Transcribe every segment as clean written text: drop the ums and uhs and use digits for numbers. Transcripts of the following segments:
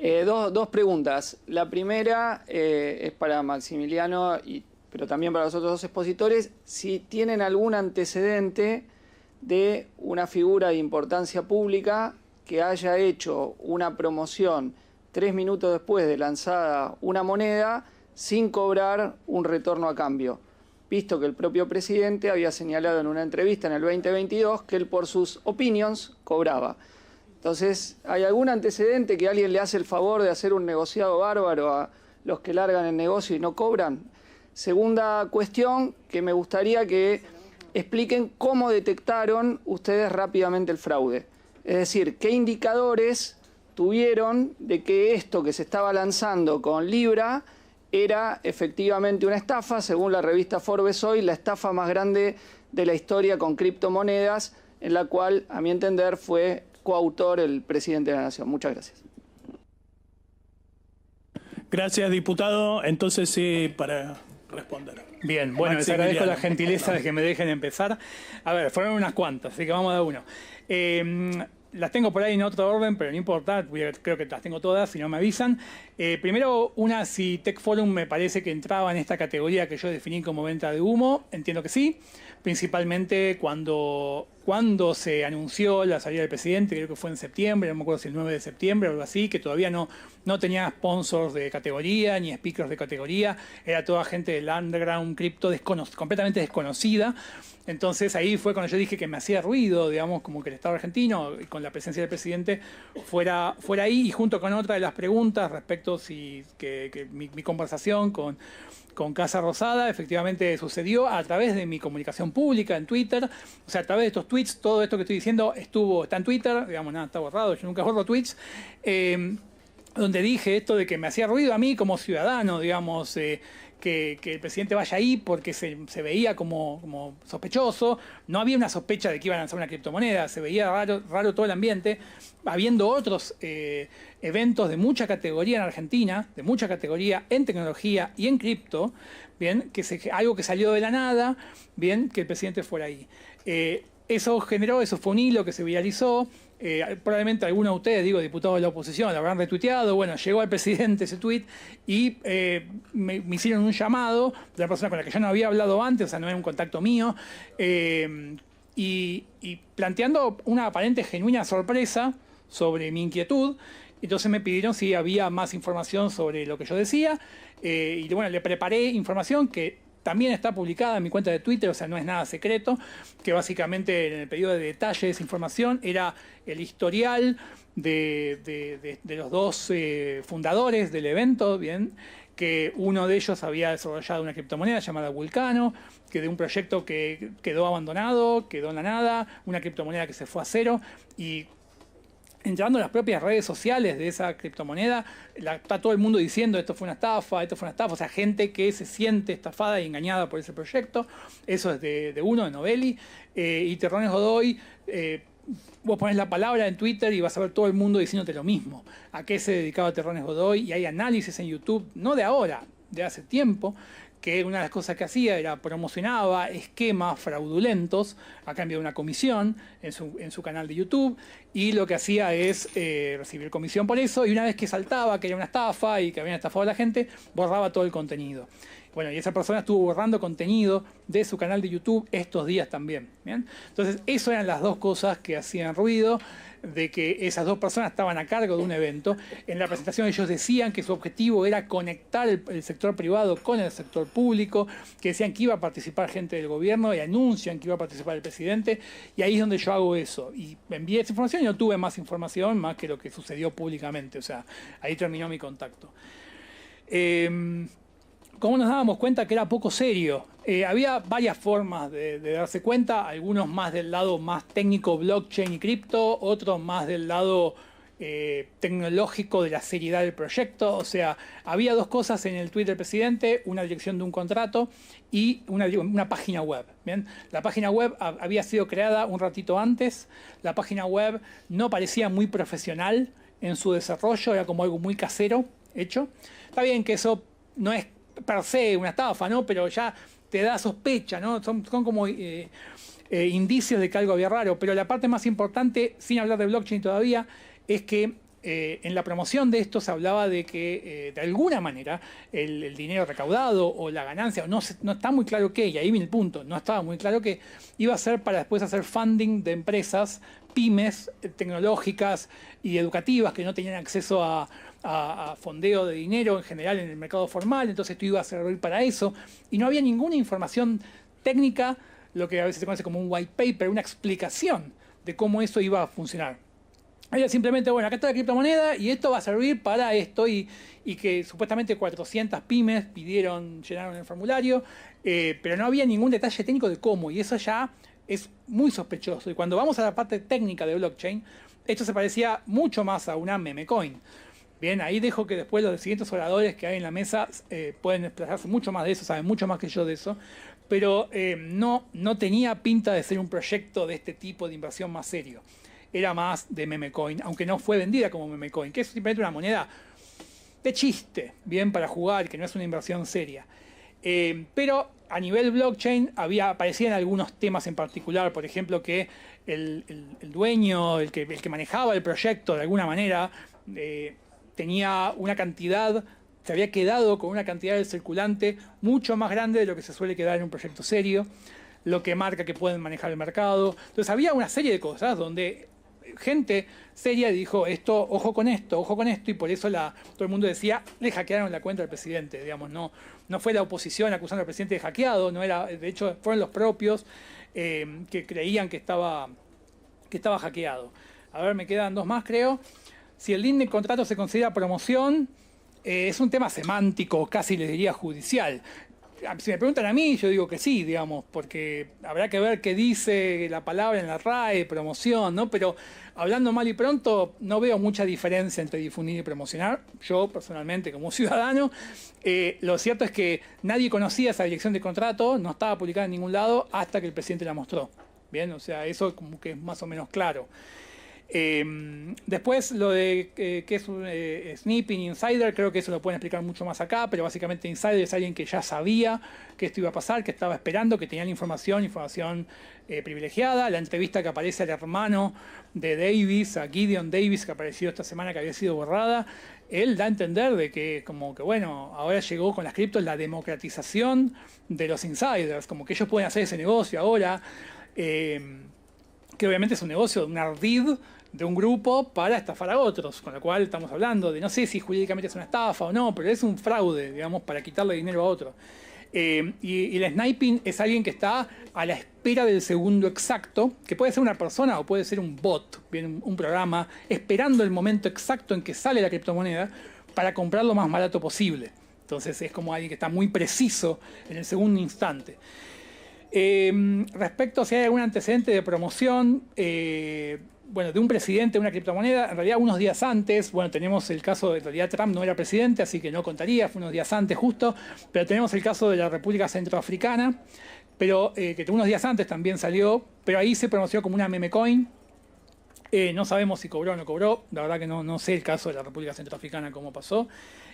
Dos preguntas. La primera es para Maximiliano, pero también para los otros dos expositores. Si tienen algún antecedente de una figura de importancia pública que haya hecho una promoción 3 minutos después de lanzada una moneda sin cobrar un retorno a cambio, visto que el propio presidente había señalado en una entrevista en el 2022 que él por sus opinions cobraba. Entonces, ¿hay algún antecedente que alguien le hace el favor de hacer un negociado bárbaro a los que largan el negocio y no cobran? Segunda cuestión, que me gustaría que expliquen cómo detectaron ustedes rápidamente el fraude. Es decir, ¿qué indicadores tuvieron de que esto que se estaba lanzando con Libra era efectivamente una estafa? Según la revista Forbes hoy, la estafa más grande de la historia con criptomonedas, en la cual, a mi entender, fue coautor el presidente de la Nación. Muchas gracias. Gracias, diputado. Entonces, para responder. Bien, bueno, les agradezco la gentileza de que me dejen empezar. A ver, fueron unas cuantas, así que vamos a uno. Las tengo por ahí en otro orden, pero no importa, creo que las tengo todas, si no me avisan. Primero, si Tech Forum me parece que entraba en esta categoría que yo definí como venta de humo, entiendo que sí. Principalmente cuando se anunció la salida del presidente, creo que fue en septiembre, no me acuerdo si el 9 de septiembre o algo así, que todavía no tenía sponsors de categoría, ni speakers de categoría, era toda gente del underground, cripto, completamente desconocida. Entonces ahí fue cuando yo dije que me hacía ruido, digamos, como que el Estado argentino, con la presencia del presidente, fuera ahí, y junto con otra de las preguntas respecto que mi conversación con Casa Rosada efectivamente sucedió a través de mi comunicación pública en Twitter, o sea, a través de estos tweets. Todo esto que estoy diciendo está en Twitter, digamos, nada, está borrado, yo nunca borro tweets, donde dije esto de que me hacía ruido a mí como ciudadano, digamos, que el presidente vaya ahí porque se veía como sospechoso. No había una sospecha de que iban a lanzar una criptomoneda, se veía raro todo el ambiente, habiendo otros eventos de mucha categoría en Argentina, de mucha categoría en tecnología y en cripto, bien, algo que salió de la nada, bien, que el presidente fuera ahí. Eso fue un hilo que se viralizó. Probablemente algunos de ustedes, diputados de la oposición, lo habrán retuiteado. Bueno, llegó al presidente ese tuit y me hicieron un llamado de una persona con la que yo no había hablado antes, o sea, no era un contacto mío, y planteando una aparente genuina sorpresa sobre mi inquietud. Entonces me pidieron si había más información sobre lo que yo decía, y bueno, le preparé información que también está publicada en mi cuenta de Twitter, o sea, no es nada secreto, que básicamente en el pedido de detalle de esa información era el historial de los dos fundadores del evento, bien, que uno de ellos había desarrollado una criptomoneda llamada Vulcano, que de un proyecto que quedó abandonado, quedó en la nada, una criptomoneda que se fue a cero, y entrando en las propias redes sociales de esa criptomoneda, está todo el mundo diciendo esto fue una estafa, o sea, gente que se siente estafada y engañada por ese proyecto. Eso es de Novelli. Y Terrones Godoy, vos pones la palabra en Twitter y vas a ver todo el mundo diciéndote lo mismo. ¿A qué se dedicaba Terrones Godoy? Y hay análisis en YouTube, no de ahora, de hace tiempo, que una de las cosas que hacía era promocionaba esquemas fraudulentos a cambio de una comisión en su canal de YouTube, y lo que hacía es recibir comisión por eso, y una vez que saltaba que era una estafa y que habían estafado a la gente, borraba todo el contenido. Bueno, y esa persona estuvo borrando contenido de su canal de YouTube estos días también. ¿Bien? Entonces, eso eran las dos cosas que hacían ruido, de que esas dos personas estaban a cargo de un evento. En la presentación ellos decían que su objetivo era conectar el sector privado con el sector público, que decían que iba a participar gente del gobierno y anuncian que iba a participar el presidente, y ahí es donde yo hago eso. Y envié esa información y no tuve más información más que lo que sucedió públicamente. O sea, ahí terminó mi contacto. ¿Cómo nos dábamos cuenta que era poco serio? Había varias formas de darse cuenta, algunos más del lado más técnico, blockchain y cripto, otros más del lado tecnológico de la seriedad del proyecto. O sea, había dos cosas en el tweet del presidente: una dirección de un contrato y una página web. ¿Bien? La página web había sido creada un ratito antes. La página web no parecía muy profesional en su desarrollo, era como algo muy casero hecho. Está bien que eso no es per se una estafa, ¿no? Pero ya te da sospecha, ¿no? Son como indicios de que algo había raro. Pero la parte más importante, sin hablar de blockchain todavía, es que en la promoción de esto se hablaba de que de alguna manera el dinero recaudado o la ganancia, no está muy claro qué, y ahí viene el punto, no estaba muy claro qué, iba a ser para después hacer funding de empresas, pymes tecnológicas y educativas que no tenían acceso a fondeo de dinero en general en el mercado formal, entonces esto iba a servir para eso, y no había ninguna información técnica, lo que a veces se conoce como un white paper, una explicación de cómo eso iba a funcionar. Era simplemente, bueno, acá está la criptomoneda y esto va a servir para esto, y que supuestamente 400 pymes llenaron el formulario, pero no había ningún detalle técnico de cómo, y eso ya es muy sospechoso. Y cuando vamos a la parte técnica de blockchain, esto se parecía mucho más a una meme coin. Bien, ahí dejo que después los siguientes oradores que hay en la mesa pueden expresarse mucho más de eso, saben mucho más que yo de eso, pero no tenía pinta de ser un proyecto de este tipo de inversión más serio. Era más de meme coin, aunque no fue vendida como meme coin, que es simplemente una moneda de chiste, bien, para jugar, que no es una inversión seria. Pero a nivel blockchain aparecían algunos temas en particular, por ejemplo, que el dueño, el que manejaba el proyecto de alguna manera, tenía una cantidad, se había quedado con una cantidad de circulante mucho más grande de lo que se suele quedar en un proyecto serio, lo que marca que pueden manejar el mercado. Entonces había una serie de cosas donde gente seria dijo ojo con esto, y por eso todo el mundo decía, le hackearon la cuenta del presidente, digamos, no fue la oposición acusando al presidente de hackeado, no era, de hecho fueron los propios que creían que estaba hackeado. A ver, me quedan dos más, creo. Si el link de contrato se considera promoción, es un tema semántico, casi les diría judicial. Si me preguntan a mí, yo digo que sí, digamos, porque habrá que ver qué dice la palabra en la RAE, promoción, ¿no? Pero hablando mal y pronto, no veo mucha diferencia entre difundir y promocionar. Yo, personalmente, como ciudadano, lo cierto es que nadie conocía esa dirección de contrato, no estaba publicada en ningún lado hasta que el presidente la mostró. Bien, o sea, eso como que es más o menos claro. Después lo de que es un snipping insider, creo que eso lo pueden explicar mucho más acá, pero básicamente insider es alguien que ya sabía que esto iba a pasar, que estaba esperando, que tenía la información privilegiada. La entrevista que aparece al hermano de Davis, a Gideon Davis, que apareció esta semana, que había sido borrada, él da a entender de que como que bueno, ahora llegó con las criptos la democratización de los insiders, como que ellos pueden hacer ese negocio ahora, que obviamente es un negocio de un ardid de un grupo para estafar a otros, con lo cual estamos hablando de, no sé si jurídicamente es una estafa o no, pero es un fraude, digamos, para quitarle dinero a otro. Y el sniping es alguien que está a la espera del segundo exacto, que puede ser una persona o puede ser un bot, bien, un programa, esperando el momento exacto en que sale la criptomoneda para comprar lo más barato posible. Entonces es como alguien que está muy preciso en el segundo instante. Respecto a si hay algún antecedente de promoción, de un presidente de una criptomoneda, en realidad unos días antes, tenemos el caso de, en realidad Trump no era presidente, así que no contaría, fue unos días antes justo, pero tenemos el caso de la República Centroafricana, pero que unos días antes también salió, pero ahí se promocionó como una meme coin. No sabemos si cobró o no cobró, la verdad que no sé el caso de la República Centroafricana cómo pasó.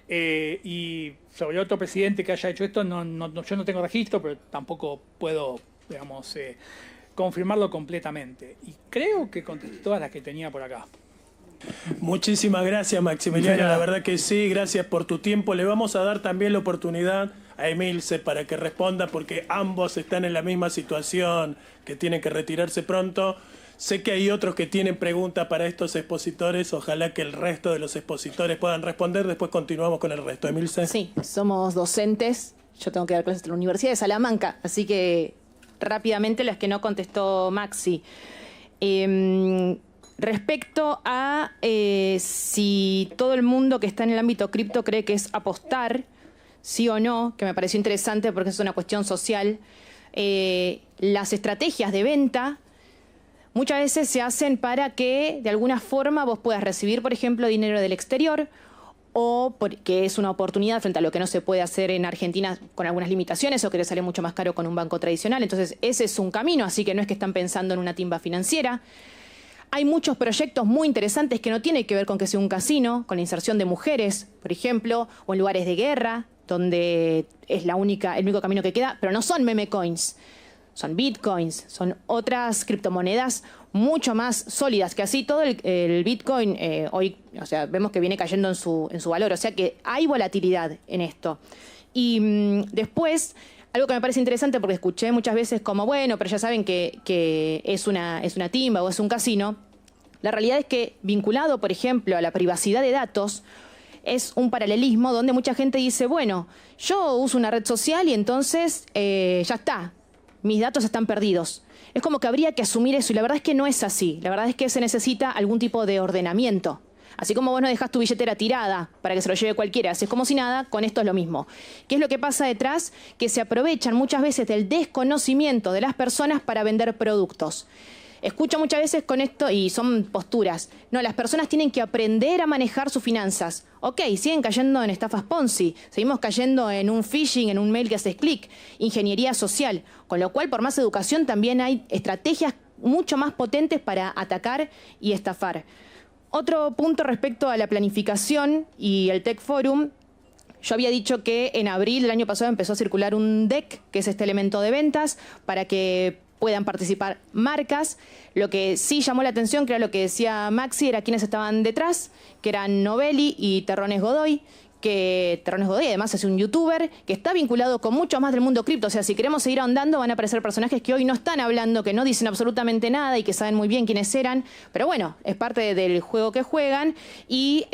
Y sobre otro presidente que haya hecho esto, yo no tengo registro, pero tampoco puedo, digamos, confirmarlo completamente. Y creo que contesté todas las que tenía por acá. Muchísimas gracias, Maximiliano. La verdad que sí, gracias por tu tiempo. Le vamos a dar también la oportunidad a Emilce para que responda, porque ambos están en la misma situación, que tienen que retirarse pronto. Sé que hay otros que tienen preguntas para estos expositores. Ojalá que el resto de los expositores puedan responder. Después continuamos con el resto. Emilce. Sí, somos docentes. Yo tengo que dar clases en la Universidad de Salamanca, así que rápidamente las que no contestó Maxi. Respecto a si todo el mundo que está en el ámbito cripto cree que es apostar, sí o no, que me pareció interesante porque es una cuestión social. Las estrategias de venta muchas veces se hacen para que de alguna forma vos puedas recibir, por ejemplo, dinero del exterior, o porque es una oportunidad frente a lo que no se puede hacer en Argentina con algunas limitaciones o que le sale mucho más caro con un banco tradicional. Entonces ese es un camino, así que no es que están pensando en una timba financiera. Hay muchos proyectos muy interesantes que no tienen que ver con que sea un casino, con la inserción de mujeres, por ejemplo, o en lugares de guerra, donde es el único camino que queda, pero no son meme coins. son bitcoins, son otras criptomonedas mucho más sólidas, que así todo el bitcoin hoy, o sea, vemos que viene cayendo en su valor, o sea que hay volatilidad en esto. Y después, algo que me parece interesante, porque escuché muchas veces como, bueno, pero ya saben que es una timba o es un casino. La realidad es que vinculado, por ejemplo, a la privacidad de datos, es un paralelismo donde mucha gente dice, bueno, yo uso una red social y entonces ya está, mis datos están perdidos. Es como que habría que asumir eso y la verdad es que no es así. La verdad es que se necesita algún tipo de ordenamiento. Así como vos no dejás tu billetera tirada para que se lo lleve cualquiera, haces como si nada, con esto es lo mismo. ¿Qué es lo que pasa detrás? Que se aprovechan muchas veces del desconocimiento de las personas para vender productos. Escucho muchas veces con esto, y son posturas, no, las personas tienen que aprender a manejar sus finanzas. Ok, siguen cayendo en estafas Ponzi, seguimos cayendo en un phishing, en un mail que haces clic, ingeniería social, con lo cual por más educación también hay estrategias mucho más potentes para atacar y estafar. Otro punto respecto a la planificación y el Tech Forum. Yo había dicho que en abril del año pasado empezó a circular un deck, que es este elemento de ventas, para que puedan participar marcas. Lo que sí llamó la atención, que era lo que decía Maxi, era quienes estaban detrás, que eran Novelli y Terrones Godoy, que Terrones Godoy además es un youtuber que está vinculado con mucho más del mundo cripto. O sea, si queremos seguir ahondando van a aparecer personajes que hoy no están hablando, que no dicen absolutamente nada y que saben muy bien quiénes eran. Pero bueno, es parte del juego que juegan. Y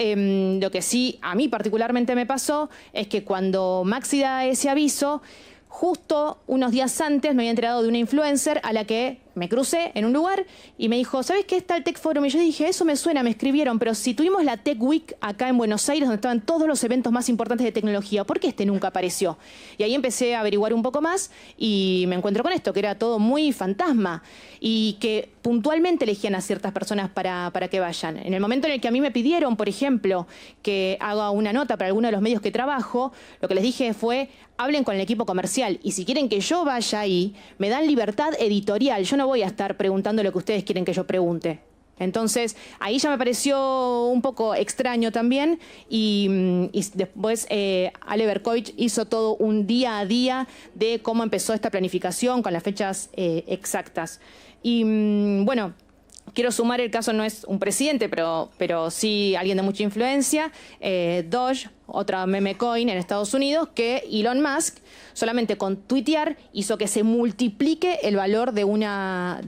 lo que sí a mí particularmente me pasó es que cuando Maxi da ese aviso, justo unos días antes me había enterado de una influencer a la que me crucé en un lugar y me dijo, ¿sabes qué está el Tech Forum? Y yo dije, eso me suena, me escribieron, pero si tuvimos la Tech Week acá en Buenos Aires, donde estaban todos los eventos más importantes de tecnología, ¿por qué este nunca apareció? Y ahí empecé a averiguar un poco más y me encuentro con esto, que era todo muy fantasma y que puntualmente elegían a ciertas personas para que vayan. En el momento en el que a mí me pidieron, por ejemplo, que haga una nota para alguno de los medios que trabajo, lo que les dije fue, hablen con el equipo comercial y si quieren que yo vaya ahí, me dan libertad editorial. Yo no voy a estar preguntando lo que ustedes quieren que yo pregunte. Entonces, ahí ya me pareció un poco extraño también y después Ale Berkovich hizo todo un día a día de cómo empezó esta planificación con las fechas exactas. Y bueno, quiero sumar el caso, no es un presidente, pero sí alguien de mucha influencia, Doge, otra meme coin en Estados Unidos, que Elon Musk solamente con tuitear hizo que se multiplique el valor de una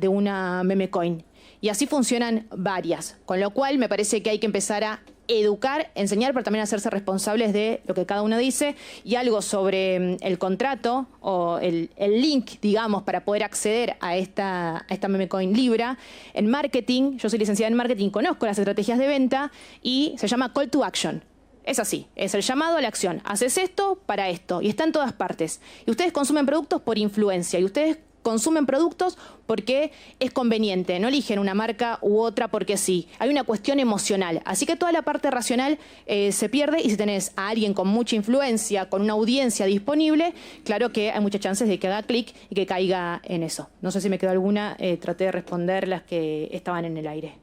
meme coin. Y así funcionan varias, con lo cual me parece que hay que empezar a educar, enseñar, pero también hacerse responsables de lo que cada uno dice. Y algo sobre el contrato o el link, digamos, para poder acceder a esta meme coin Libra. En marketing, yo soy licenciada en marketing, conozco las estrategias de venta y se llama Call to Action. Es así, es el llamado a la acción. Haces esto para esto y está en todas partes. Y ustedes consumen productos por influencia y ustedes consumen productos porque es conveniente, no eligen una marca u otra porque sí. Hay una cuestión emocional, así que toda la parte racional se pierde y si tenés a alguien con mucha influencia, con una audiencia disponible, claro que hay muchas chances de que haga clic y que caiga en eso. No sé si me quedó alguna, traté de responder las que estaban en el aire.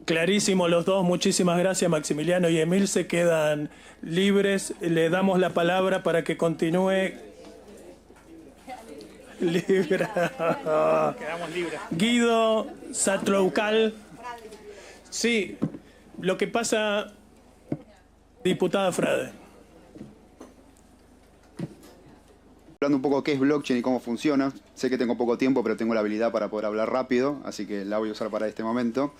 Clarísimo los dos, muchísimas gracias Maximiliano y Emil, se quedan libres, le damos la palabra para que continúe. Libra. Quedamos libres. Guido Satroucal. Sí, lo que pasa, diputada Frade. Hablando un poco qué es blockchain y cómo funciona. Sé que tengo poco tiempo, pero tengo la habilidad para poder hablar rápido, así que la voy a usar para este momento.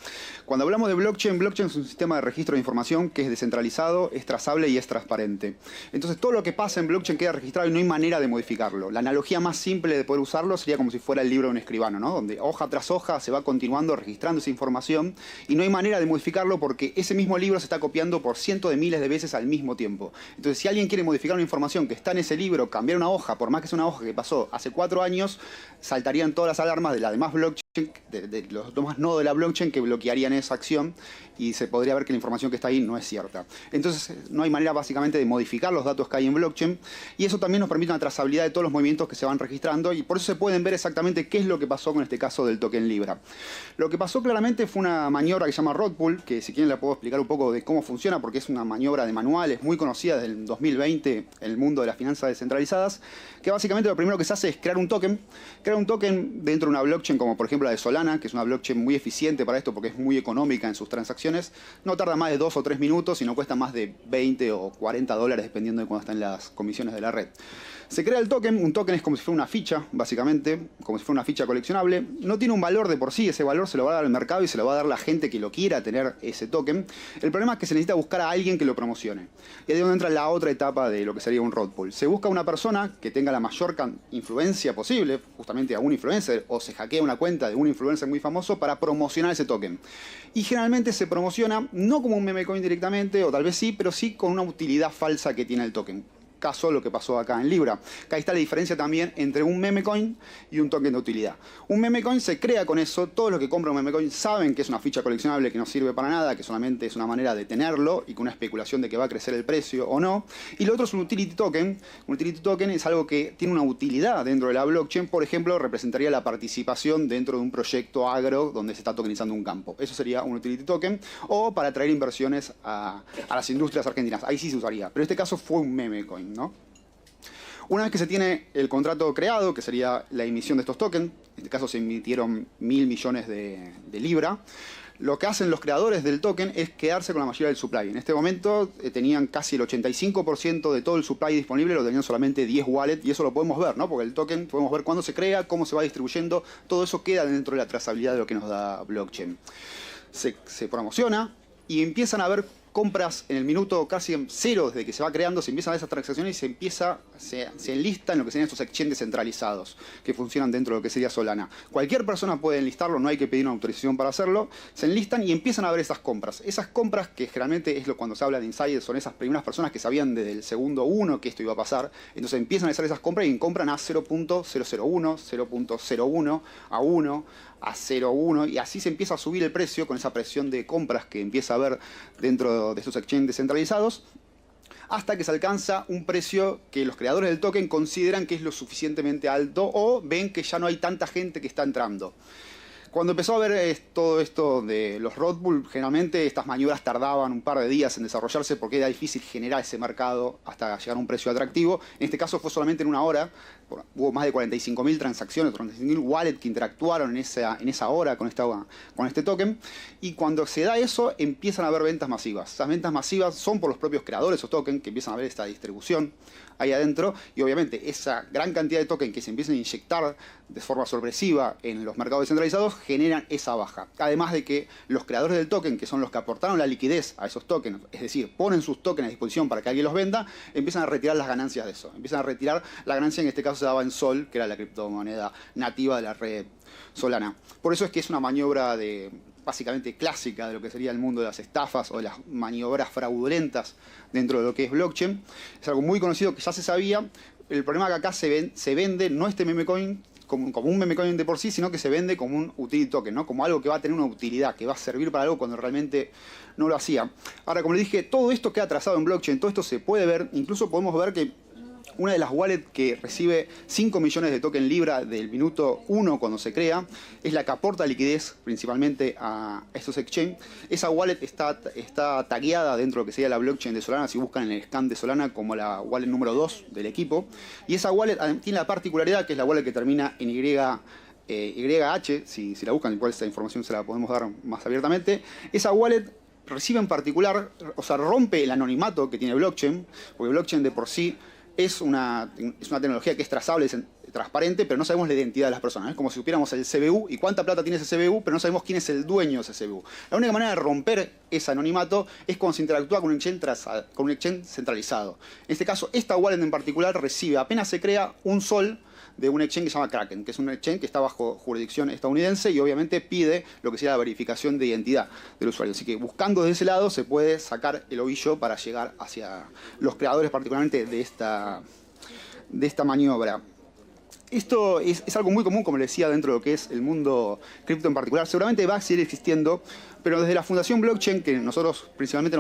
Cuando hablamos de blockchain, blockchain es un sistema de registro de información que es descentralizado, es trazable y es transparente. Entonces todo lo que pasa en blockchain queda registrado y no hay manera de modificarlo. La analogía más simple de poder usarlo sería como si fuera el libro de un escribano, ¿no? Donde hoja tras hoja se va continuando registrando esa información y no hay manera de modificarlo porque ese mismo libro se está copiando por cientos de miles de veces al mismo tiempo. Entonces si alguien quiere modificar una información que está en ese libro, cambiar una hoja, por más que sea una hoja que pasó hace 4 años, saltarían todas las alarmas de la demás blockchain de los demás nodos de la blockchain que bloquearían esa acción y se podría ver que la información que está ahí no es cierta. Entonces no hay manera básicamente de modificar los datos que hay en blockchain y eso también nos permite una trazabilidad de todos los movimientos que se van registrando y por eso se pueden ver exactamente qué es lo que pasó con este caso del token Libra. Lo que pasó claramente fue una maniobra que se llama rug pull, que si quieren la puedo explicar un poco de cómo funciona porque es una maniobra de manual, es muy conocida desde el 2020 en el mundo de las finanzas descentralizadas, que básicamente lo primero que se hace es crear un token dentro de una blockchain como por ejemplo la de Solana, que es una blockchain muy eficiente para esto porque es muy económica en sus transacciones. No tarda más de 2 o 3 minutos y no cuesta más de 20 o 40 dólares dependiendo de cuándo están las comisiones de la red. Se crea el token, un token es como si fuera una ficha, básicamente, como si fuera una ficha coleccionable. No tiene un valor de por sí, ese valor se lo va a dar al mercado y se lo va a dar la gente que lo quiera tener ese token. El problema es que se necesita buscar a alguien que lo promocione. Y ahí es donde entra la otra etapa de lo que sería un rug pull. Se busca una persona que tenga la mayor influencia posible, justamente a un influencer, o se hackea una cuenta de un influencer muy famoso para promocionar ese token. Y generalmente se promociona no como un meme coin directamente, o tal vez sí, pero sí con una utilidad falsa que tiene el token. Caso lo que pasó acá en Libra. Que ahí está la diferencia también entre un meme coin y un token de utilidad. Un meme coin se crea con eso, todos los que compran un meme coin saben que es una ficha coleccionable que no sirve para nada, que solamente es una manera de tenerlo y con una especulación de que va a crecer el precio o no. Y lo otro es un utility token. Un utility token es algo que tiene una utilidad dentro de la blockchain, por ejemplo, representaría la participación dentro de un proyecto agro donde se está tokenizando un campo. Eso sería un utility token, o para atraer inversiones a las industrias argentinas. Ahí sí se usaría, pero en este caso fue un meme coin, ¿no? Una vez que se tiene el contrato creado, que sería la emisión de estos tokens, en este caso se emitieron 1.000 millones de Libra, lo que hacen los creadores del token es quedarse con la mayoría del supply. En este momento tenían casi el 85% de todo el supply disponible, lo tenían solamente 10 wallets, y eso lo podemos ver, ¿no? Porque el token podemos ver cuándo se crea, cómo se va distribuyendo, todo eso queda dentro de la trazabilidad de lo que nos da blockchain. Se promociona y empiezan a haber compras en el minuto casi en cero desde que se va creando, se empiezan a ver esas transacciones y se enlistan lo que serían estos exchanges centralizados que funcionan dentro de lo que sería Solana. Cualquier persona puede enlistarlo, no hay que pedir una autorización para hacerlo, se enlistan y empiezan a ver esas compras. Esas compras que generalmente es cuando se habla de insiders, son esas primeras personas que sabían desde el segundo 1 que esto iba a pasar, entonces empiezan a hacer esas compras y compran a 0.001, 0.01, a 1, a 0.1 y así se empieza a subir el precio con esa presión de compras que empieza a haber dentro de estos exchanges descentralizados hasta que se alcanza un precio que los creadores del token consideran que es lo suficientemente alto o ven que ya no hay tanta gente que está entrando. Cuando empezó a ver todo esto de los rug pull, generalmente estas maniobras tardaban un par de días en desarrollarse porque era difícil generar ese mercado hasta llegar a un precio atractivo. En este caso fue solamente en una hora. Hubo más de 45.000 transacciones, 45.000 wallets que interactuaron en esa hora con este token. Y cuando se da eso, empiezan a haber ventas masivas. Esas ventas masivas son por los propios creadores de esos tokens que empiezan a ver esta distribución ahí adentro. Y obviamente esa gran cantidad de tokens que se empiezan a inyectar de forma sorpresiva en los mercados descentralizados generan esa baja. Además de que los creadores del token, que son los que aportaron la liquidez a esos tokens, es decir, ponen sus tokens a disposición para que alguien los venda, empiezan a retirar las ganancias de eso. Empiezan a retirar la ganancia, en este caso se daba en Sol, que era la criptomoneda nativa de la red Solana. Por eso es que es una maniobra básicamente clásica de lo que sería el mundo de las estafas o de las maniobras fraudulentas dentro de lo que es blockchain. Es algo muy conocido que ya se sabía. El problema es que acá se vende no este meme coin como un meme coin de por sí, sino que se vende como un utility token, ¿no? Como algo que va a tener una utilidad, que va a servir para algo cuando realmente no lo hacía. Ahora, como les dije, todo esto queda trazado en blockchain, todo esto se puede ver, incluso podemos ver que una de las wallets que recibe 5 millones de token Libra del minuto 1 cuando se crea, es la que aporta liquidez principalmente a estos exchanges. Esa wallet está tagueada dentro de lo que sería la blockchain de Solana, si buscan en el scan de Solana, como la wallet número 2 del equipo. Y esa wallet tiene la particularidad que es la wallet que termina en YH, si la buscan, igual esta información se la podemos dar más abiertamente. Esa wallet recibe en particular, o sea, rompe el anonimato que tiene blockchain, porque blockchain de por sí es una tecnología que es trazable, es transparente, pero no sabemos la identidad de las personas. Es como si supiéramos el CBU y cuánta plata tiene ese CBU, pero no sabemos quién es el dueño de ese CBU. La única manera de romper ese anonimato es cuando se interactúa con un exchange centralizado. En este caso, esta wallet en particular recibe, apenas se crea, un sol de un exchange que se llama Kraken, que es un exchange que está bajo jurisdicción estadounidense y obviamente pide lo que sería la verificación de identidad del usuario. Así que buscando de ese lado se puede sacar el ovillo para llegar hacia los creadores particularmente de esta maniobra. esto es algo muy común, como les decía, dentro de lo que es el mundo cripto en particular. Seguramente va a seguir existiendo, pero desde la Fundación Blockchain, que nosotros principalmente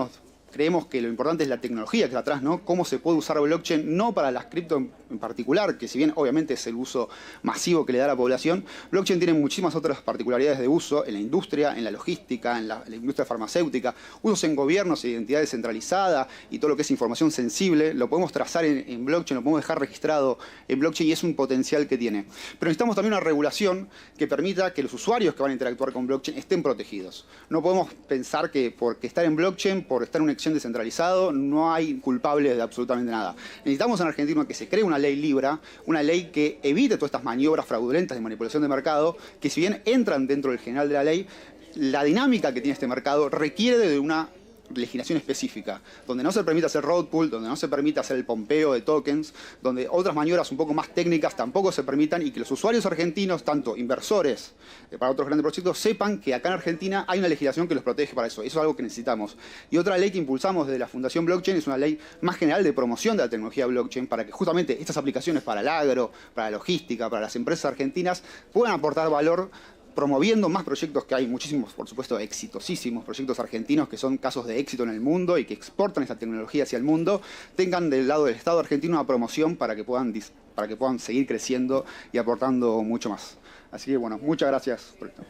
creemos que lo importante es la tecnología que está atrás, ¿no? Cómo se puede usar blockchain, no para las cripto en particular, que si bien obviamente es el uso masivo que le da a la población, blockchain tiene muchísimas otras particularidades de uso en la industria, en la logística, en la industria farmacéutica, usos en gobiernos e identidad descentralizada y todo lo que es información sensible, lo podemos trazar en blockchain, lo podemos dejar registrado en blockchain y es un potencial que tiene. Pero necesitamos también una regulación que permita que los usuarios que van a interactuar con blockchain estén protegidos. No podemos pensar que por estar en blockchain, por estar en una descentralizado, no hay culpables de absolutamente nada. Necesitamos en Argentina que se cree una ley Libra, una ley que evite todas estas maniobras fraudulentas de manipulación de mercado, que si bien entran dentro del general de la ley, la dinámica que tiene este mercado requiere de una legislación específica, donde no se permite hacer road pool, donde no se permite hacer el pompeo de tokens, donde otras maniobras un poco más técnicas tampoco se permitan y que los usuarios argentinos, tanto inversores para otros grandes proyectos, sepan que acá en Argentina hay una legislación que los protege para eso. Eso es algo que necesitamos. Y otra ley que impulsamos desde la Fundación Blockchain es una ley más general de promoción de la tecnología blockchain para que justamente estas aplicaciones para el agro, para la logística, para las empresas argentinas puedan aportar valor promoviendo más proyectos, que hay muchísimos, por supuesto, exitosísimos proyectos argentinos que son casos de éxito en el mundo y que exportan esta tecnología hacia el mundo, tengan del lado del Estado argentino una promoción para que puedan seguir creciendo y aportando mucho más. Así que bueno, muchas gracias por esto.